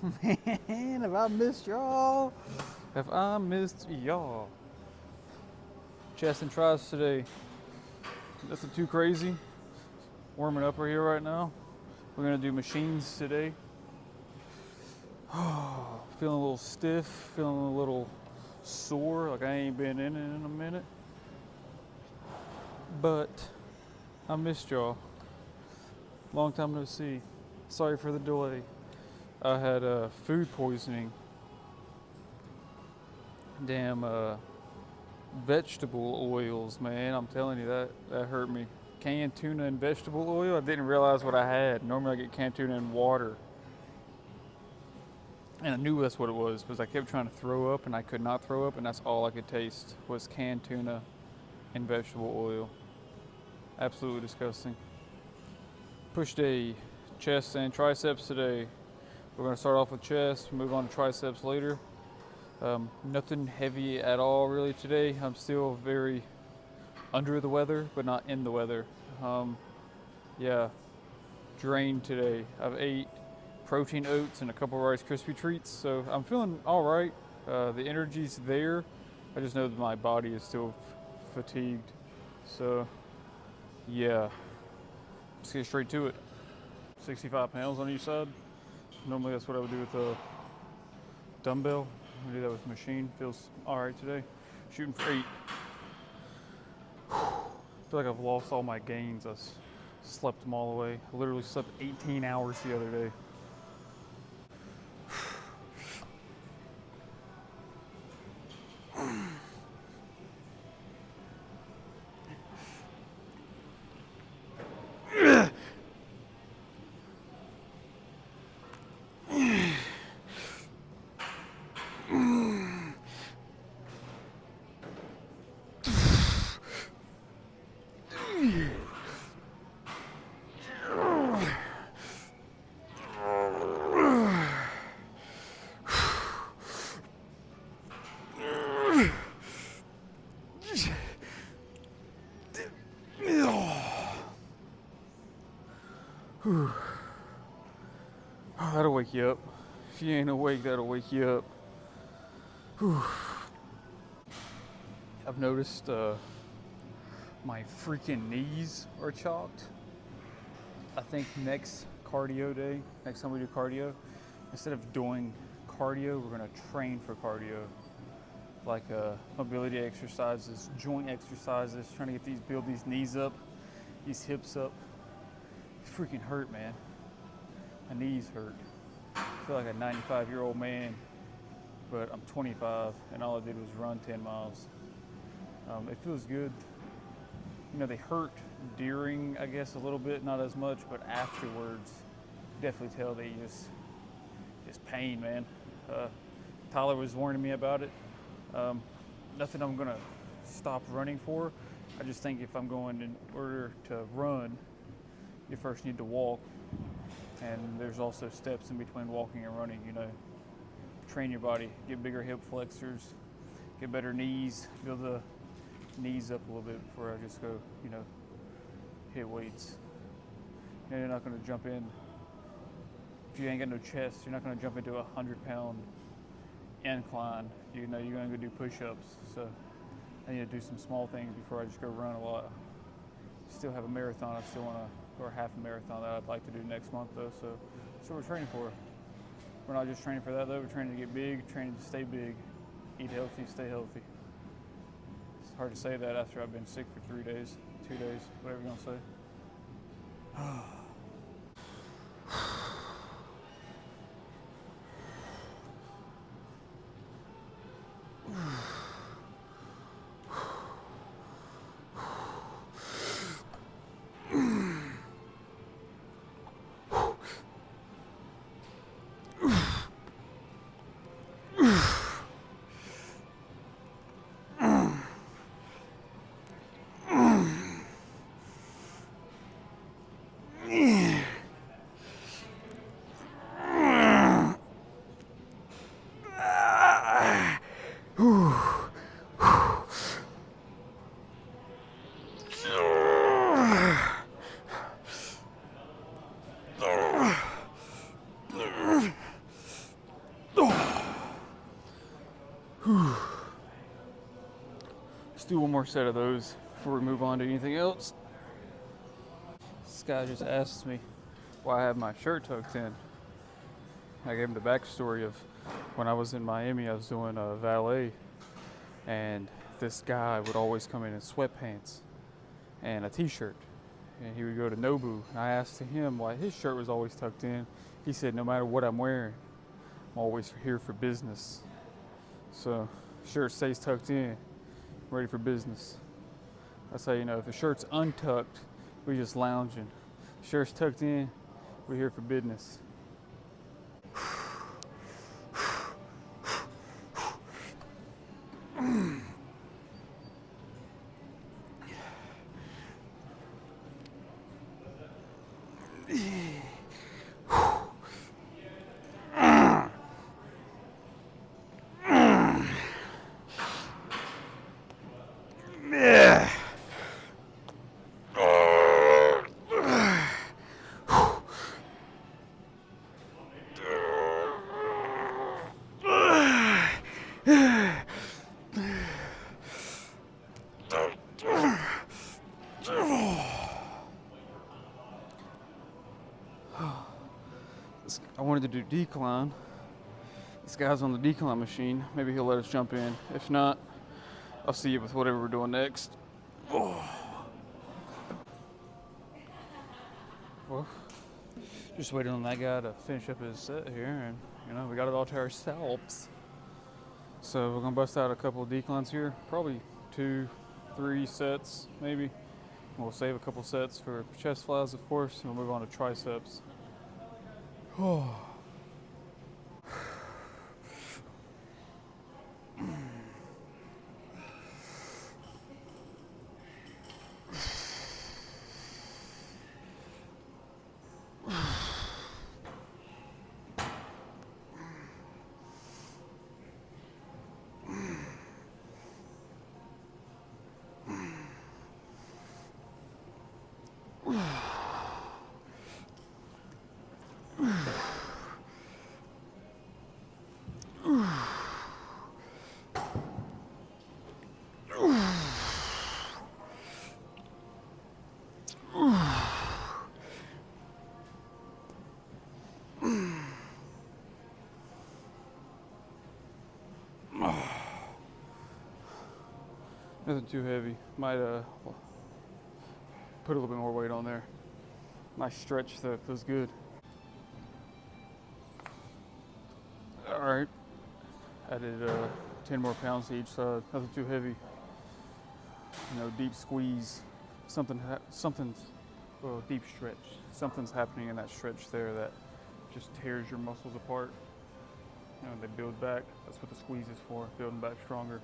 Man, have I missed y'all? Have I missed y'all? Chest and tries today. Nothing too crazy. Warming up right here right now. We're gonna do machines today. Feeling a little stiff, feeling a little sore, like I ain't been in it in a minute. But I missed y'all. Long time no see. Sorry for the delay. I had food poisoning. Damn vegetable oils, man. I'm telling you, that hurt me. Canned tuna and vegetable oil. I didn't realize what I had. Normally I get canned tuna and water. And I knew that's what it was, because I kept trying to throw up and I could not throw up, and that's all I could taste was canned tuna and vegetable oil. Absolutely disgusting. Push day, chest and triceps today. We're gonna start off with chest, move on to triceps later. Nothing heavy at all really today. I'm still very under the weather, but not in the weather. Yeah, drained today. I've ate protein oats and a couple Rice Krispie treats, so I'm feeling all right. The energy's there. I just know that my body is still fatigued. So yeah, let's get straight to it. 65 pounds on each side. Normally that's what I would do with a dumbbell. I'm gonna do that with a machine. Feels all right today. Shooting for 8. I feel like I've lost all my gains. I slept them all away. I literally slept 18 hours the other day. That'll wake you up. If you ain't awake, that'll wake you up. Whew. I've noticed my freaking knees are chalked. I think next cardio day, next time we do cardio, instead of doing cardio, we're gonna train for cardio. Like mobility exercises, joint exercises, trying to get build these knees up, these hips up. It's freaking hurt, man. My knees hurt. I feel like a 95-year-old man, but I'm 25 and all I did was run 10 miles. It feels good. You know, they hurt during, I guess, a little bit, not as much, but afterwards, definitely tell they just pain, man. Tyler was warning me about it. Nothing I'm gonna stop running for. I just think if I'm going in order to run, you first need to walk. And there's also steps in between walking and running, you know. Train your body, get bigger hip flexors, get better knees, build the knees up a little bit before I just go, you know, hit weights. You know, you're not gonna jump in, if you ain't got no chest, you're not gonna jump into a 100-pound incline. You know, you're gonna go do push-ups. So I need to do some small things before I just go run a lot. Still have a marathon, or half a marathon that I'd like to do next month though, so that's what we're training for. We're not just training for that though, we're training to get big, training to stay big, eat healthy, stay healthy. It's hard to say that after I've been sick for 3 days, 2 days, whatever you're gonna say. do one more set of those before we move on to anything else. This guy just asked me why I have my shirt tucked in. I gave him the backstory of when I was in Miami, I was doing valet, and this guy would always come in sweatpants and a t-shirt, and he would go to Nobu, and I asked him why his shirt was always tucked in. He said, no matter what I'm wearing, I'm always here for business. So shirt stays tucked in, ready for business. That's how you know. If the shirt's untucked, we just lounging. Shirt's tucked in, we're here for business. I wanted to do decline. This guy's on the decline machine. Maybe he'll let us jump in. If not, I'll see you with whatever we're doing next. Oh. Well, just waiting on that guy to finish up his set here, and we got it all to ourselves. So we're gonna bust out a couple of declines here, probably 2-3 sets maybe. And we'll save a couple sets for chest flies, of course, and we'll move on to triceps. Oh. Nothing too heavy. Might put a little bit more weight on there. Nice stretch though, feels good. All right, added 10 more pounds to each side. Nothing too heavy. Deep squeeze. Deep stretch. Something's happening in that stretch there that just tears your muscles apart. They build back. That's what the squeeze is for, building back stronger.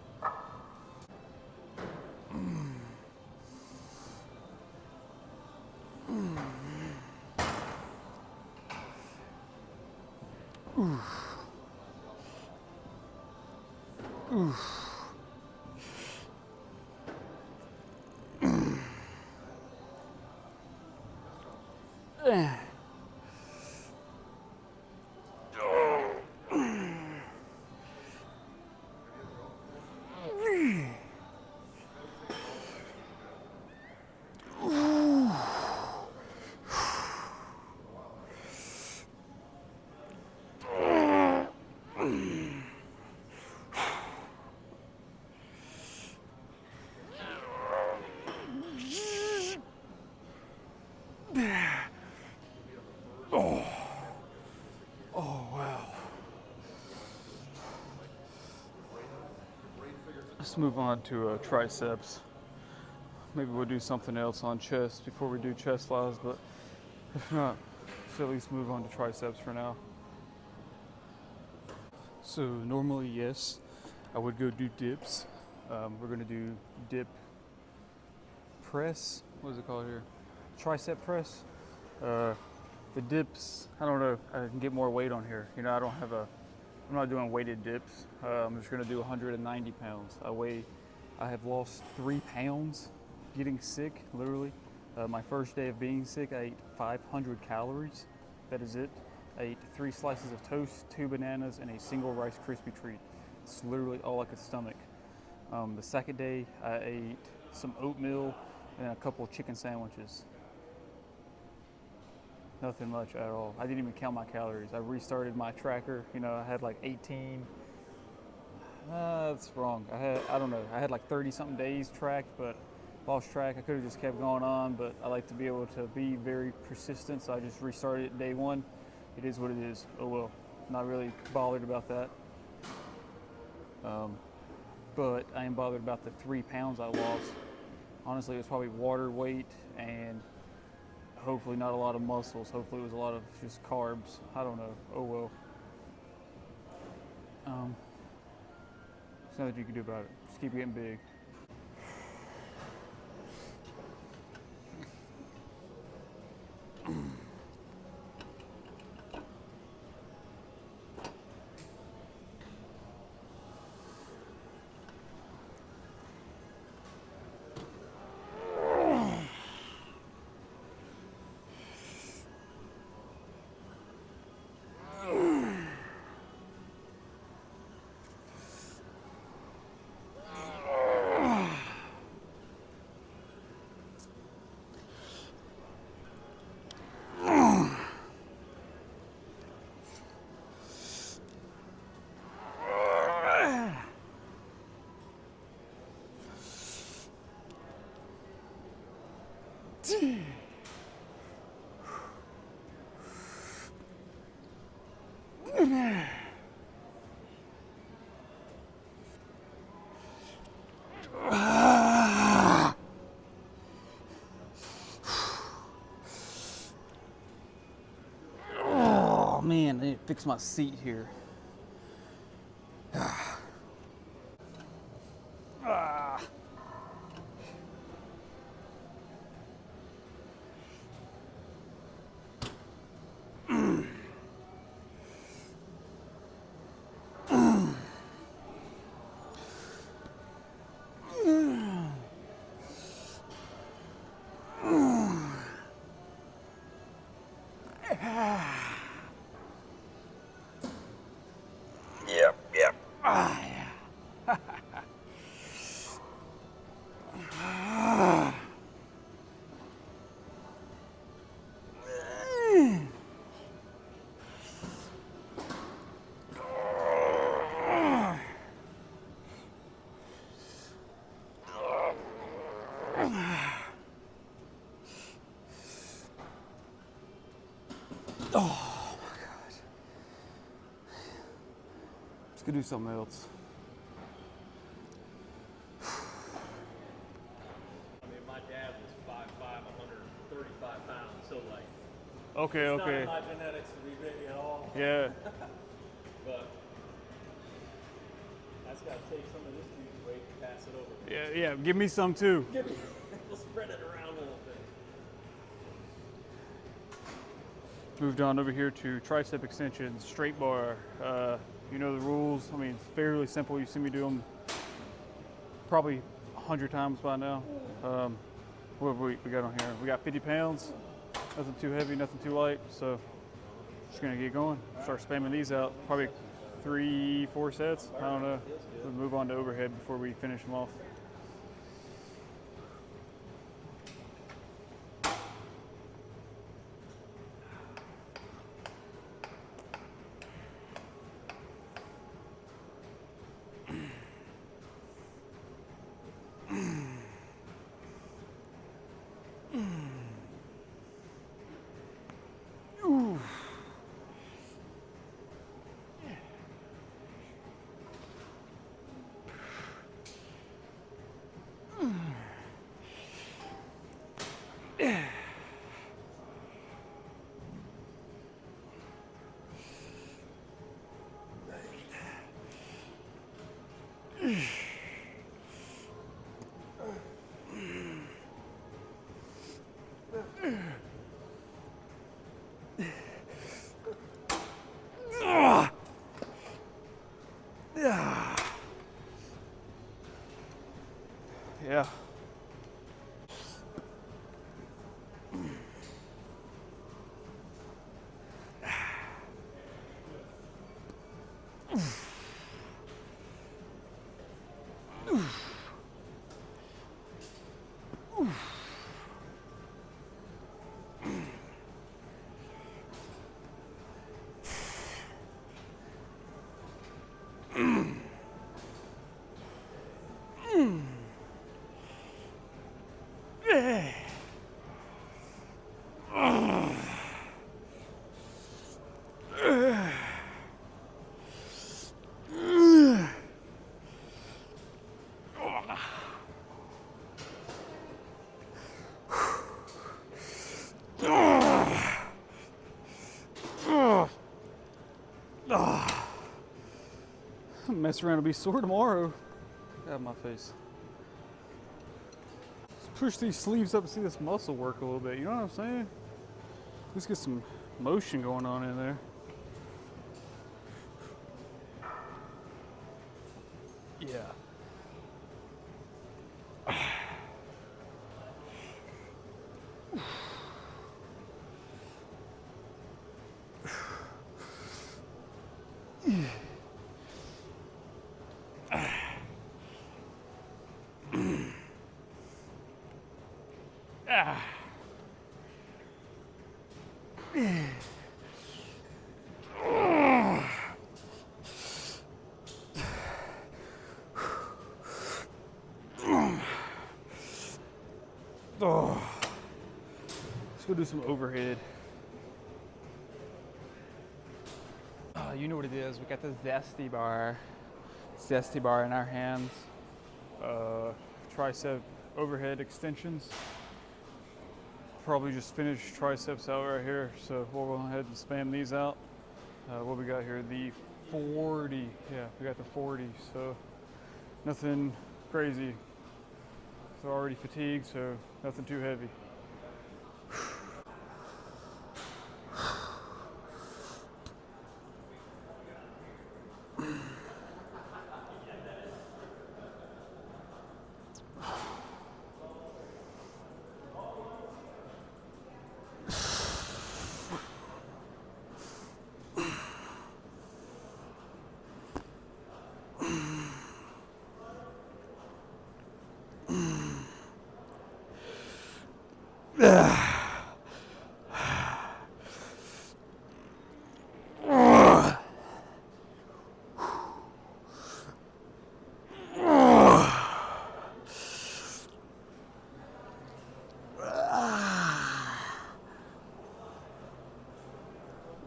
Let's move on to triceps. Maybe we'll do something else on chest before we do chest flies, but if not, let's at least move on to triceps for now. So normally, yes, I would go do dips. We're gonna do dip press. What is it called here? Tricep press. The dips, I don't know, I can get more weight on here. I'm not doing weighted dips. I'm just gonna do 190 pounds. I have lost 3 pounds getting sick, literally. My first day of being sick, I ate 500 calories. That is it. I ate 3 slices of toast, 2 bananas, and a single Rice Krispie treat. It's literally all I could stomach. The second day, I ate some oatmeal and a couple of chicken sandwiches. Nothing much at all. I didn't even count my calories. I restarted my tracker. You know, I had like 18. That's wrong. I don't know. I had like 30 something days tracked, but lost track. I could have just kept going on, but I like to be able to be very persistent, so I just restarted it day one. It is what it is. Oh well. Not really bothered about that. But I am bothered about the 3 pounds I lost. Honestly, it was probably water weight and hopefully not a lot of muscles. Hopefully it was a lot of just carbs. I don't know. Oh well. There's nothing you can do about it. Just keep getting big. Oh man, I need to fix my seat here. Yep. Oh my gosh. Let's go do something else. I mean, my dad was 5'5", 135 pounds, so like, Okay, it's okay. not in my genetics to be big at all. Yeah. But I just got to take some of this dude's weight and pass it over. Yeah, give me some too. We'll spread it around a little bit. Moved on over here to tricep extensions, straight bar. You know the rules. I mean, it's fairly simple. You've seen me do them probably 100 times by now. What have we got on here? We got 50 pounds. Nothing too heavy, nothing too light. So just gonna get going. Start spamming these out. Probably 3-4 sets. I don't know. We'll move on to overhead before we finish them off. Mess around and be sore tomorrow. Out of my face. Let's push these sleeves up and see this muscle work a little bit. You know what I'm saying? Let's get some motion going on in there. Yeah. Oh. Let's go do some overhead. You know what it is. We got the Zesty bar in our hands. Tricep overhead extensions. Probably just finished triceps out right here, so we'll go ahead and spam these out. What we got here? The 40. Yeah, we got the 40. So nothing crazy. So already fatigued, so nothing too heavy.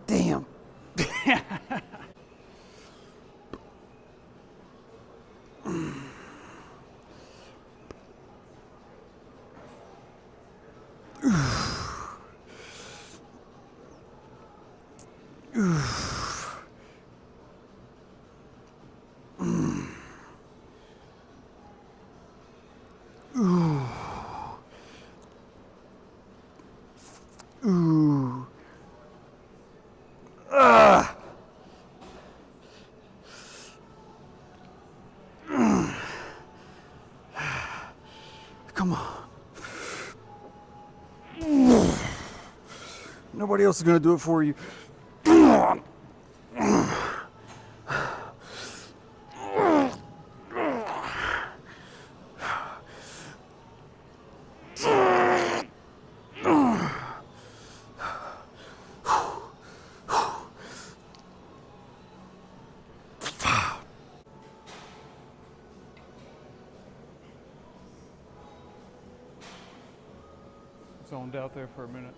Damn. Ooh. Come on. Nobody else is gonna do it for you. Zoned out there for a minute.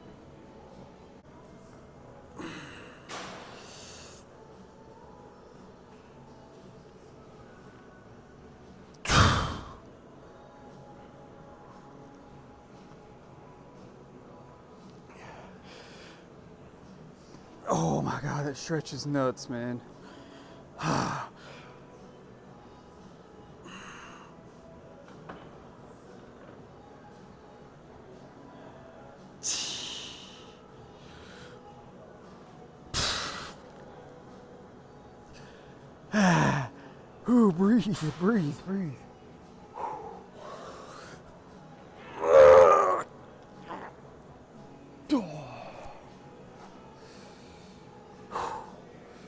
Oh my God, that stretch is nuts, man. Ooh, breathe, breathe, breathe.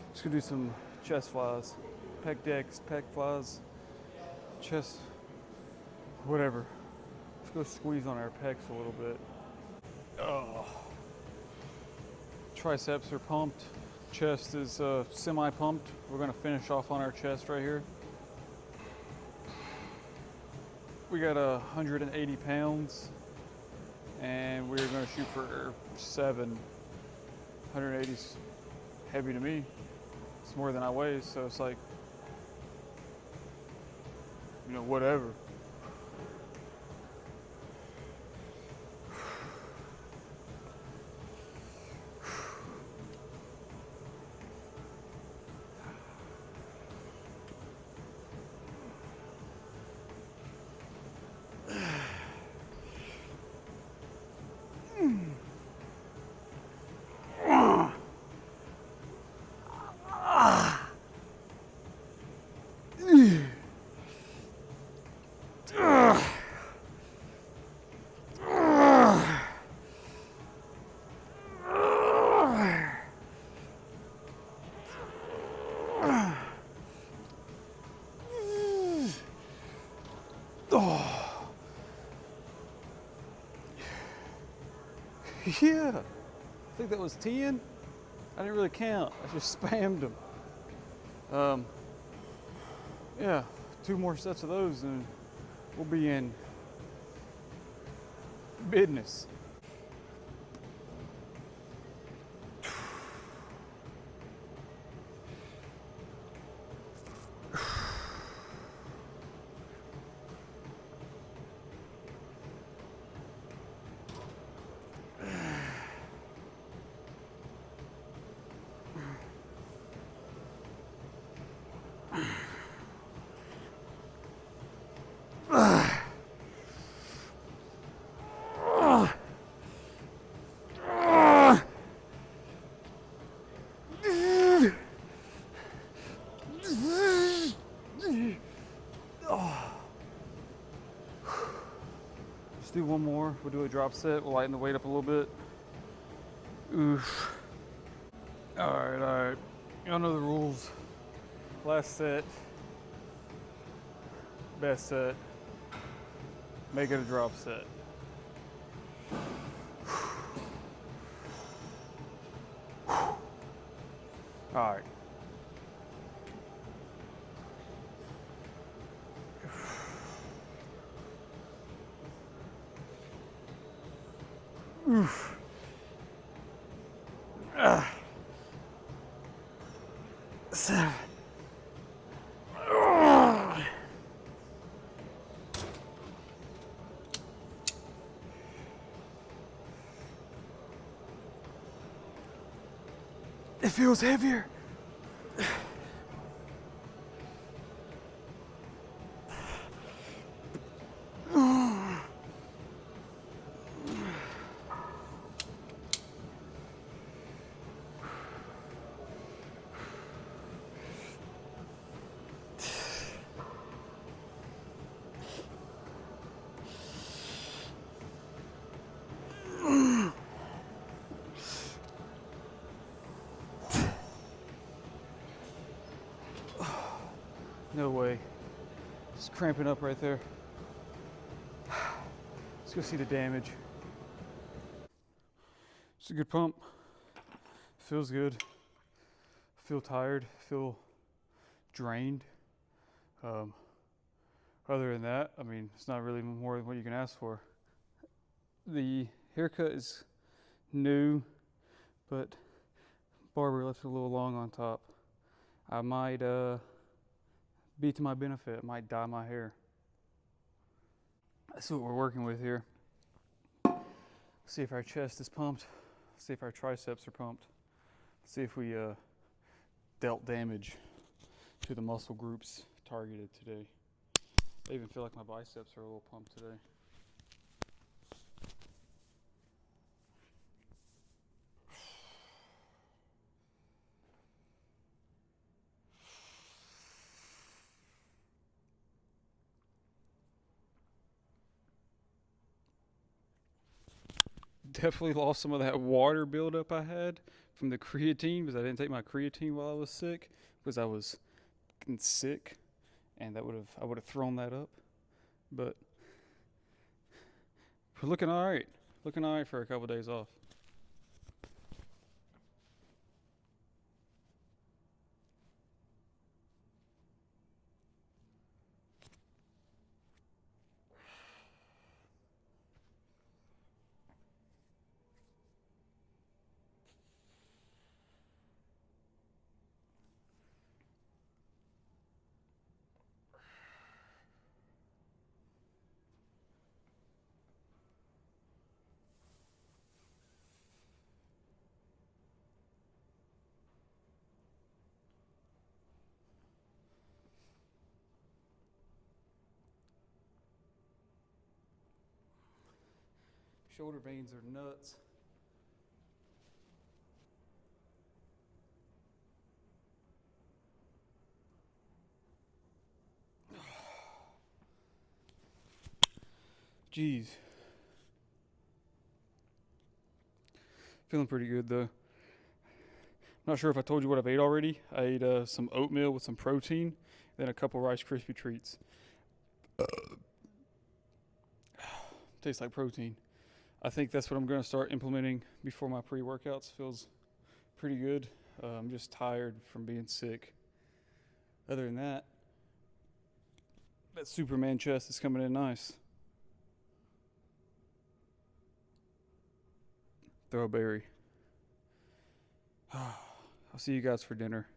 Let's go do some chest flies, pec decks, pec flies, chest, whatever. Let's go squeeze on our pecs a little bit. Oh. Triceps are pumped. Chest is semi-pumped. We're gonna finish off on our chest right here. We got 180 pounds and we're gonna shoot for 7. 180's heavy to me. It's more than I weigh, so it's like, you know, whatever. Yeah, I think that was 10. I didn't really count. I just spammed them. Yeah, 2 more sets of those and we'll be in business. Let's do one more. We'll do a drop set. We'll lighten the weight up a little bit. Oof. All right. Y'all know the rules. Last set, best set, make it a drop set. All right. Oof. 7. It feels heavier. No way. Just cramping up right there. Let's go see the damage. It's a good pump. Feels good. Feel tired. Feel drained. Other than that, I mean, it's not really more than what you can ask for. The haircut is new, but barber left it a little long on top. I might be to my benefit. I might dye my hair. That's what we're working with here. See if our chest is pumped. See if our triceps are pumped. See if we dealt damage to the muscle groups targeted today. I even feel like my biceps are a little pumped today. Definitely lost some of that water buildup I had from the creatine because I didn't take my creatine while I was sick because I was sick, and I would have thrown that up. But we're looking all right. Looking all right for a couple days off. Shoulder veins are nuts. Jeez. Feeling pretty good though. Not sure if I told you what I've ate already. I ate some oatmeal with some protein, then a couple Rice Krispie treats. Tastes like protein. I think that's what I'm going to start implementing before my pre-workouts. Feels pretty good. I'm just tired from being sick. Other than that, that Superman chest is coming in nice. Throw a berry. I'll see you guys for dinner.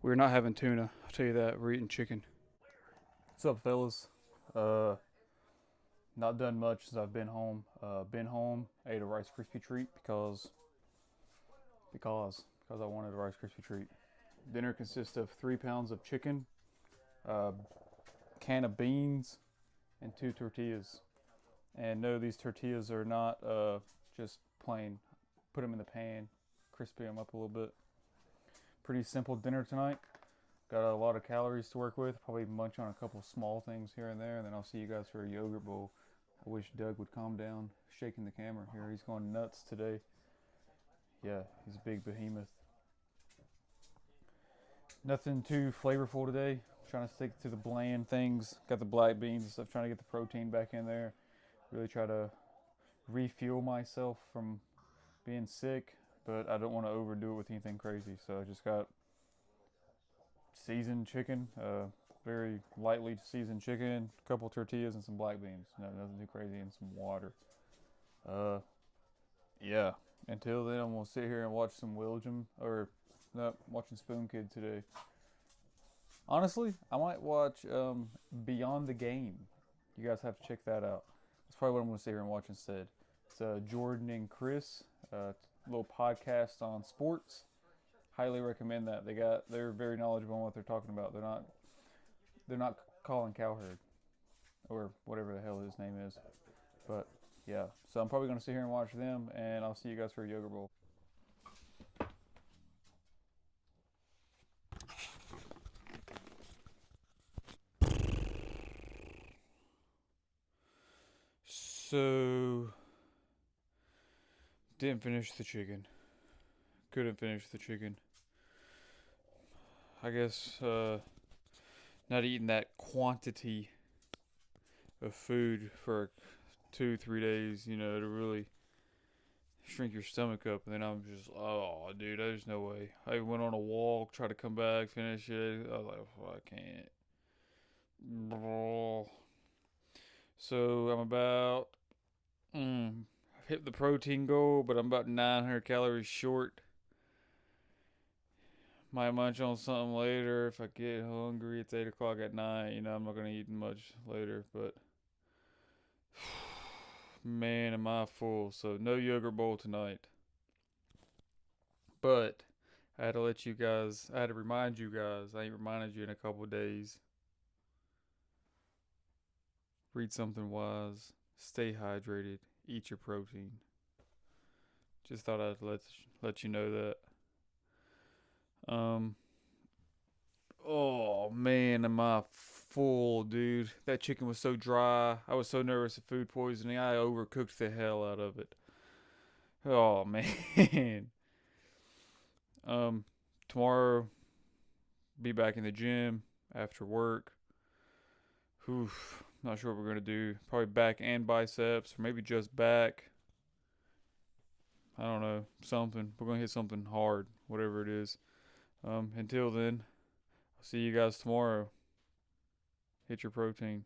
We're not having tuna. I'll tell you that. We're eating chicken. What's up, fellas? Not done much since I've been home. Been home, ate a Rice Krispie treat because I wanted a Rice Krispie treat. Dinner consists of 3 pounds of chicken, a can of beans, and 2 tortillas. And no, these tortillas are not just plain. Put them in the pan, crispy them up a little bit. Pretty simple dinner tonight. Got a lot of calories to work with. Probably munch on a couple small things here and there, and then I'll see you guys for a yogurt bowl. I wish Doug would calm down, shaking the camera here. He's going nuts today. Yeah, he's a big behemoth. Nothing too flavorful today. Trying to stick to the bland things. Got the black beans and stuff, trying to get the protein back in there. Really try to refuel myself from being sick, but I don't want to overdo it with anything crazy. So I just got seasoned chicken, very lightly seasoned chicken, a couple tortillas, and some black beans. No, nothing too crazy, and some water. Yeah. Until then, I'm gonna sit here and watch some William, or no, watching Spoon Kid today. Honestly, I might watch Beyond the Game. You guys have to check that out. That's probably what I'm gonna sit here and watch instead. It's Jordan and Chris, little podcast on sports. Highly recommend that. They're very knowledgeable on what they're talking about. They're not Colin Cowherd or whatever the hell his name is. But yeah, so I'm probably gonna sit here and watch them, and I'll see you guys for a yogurt bowl. So didn't finish the chicken. Couldn't finish the chicken. I guess not eating that quantity of food for 2-3 days, to really shrink your stomach up. And then I'm just, oh, dude, there's no way. I went on a walk, tried to come back, finish it. I was like, oh, I can't. So I'm about, I've hit the protein goal, but I'm about 900 calories short. Might munch on something later if I get hungry. It's 8 o'clock at night. I'm not going to eat much later, but man, am I full. So no yogurt bowl tonight. But I had to remind you guys. I ain't reminded you in a couple days. Read something wise. Stay hydrated. Eat your protein. Just thought I'd let you know that. Oh man, am I full, dude. That chicken was so dry. I was so nervous of food poisoning. I overcooked the hell out of it. Oh man. Tomorrow be back in the gym after work. Not sure what we're gonna do. Probably back and biceps, or maybe just back. I don't know. Something. We're gonna hit something hard, whatever it is. Until then, I'll see you guys tomorrow. Hit your protein.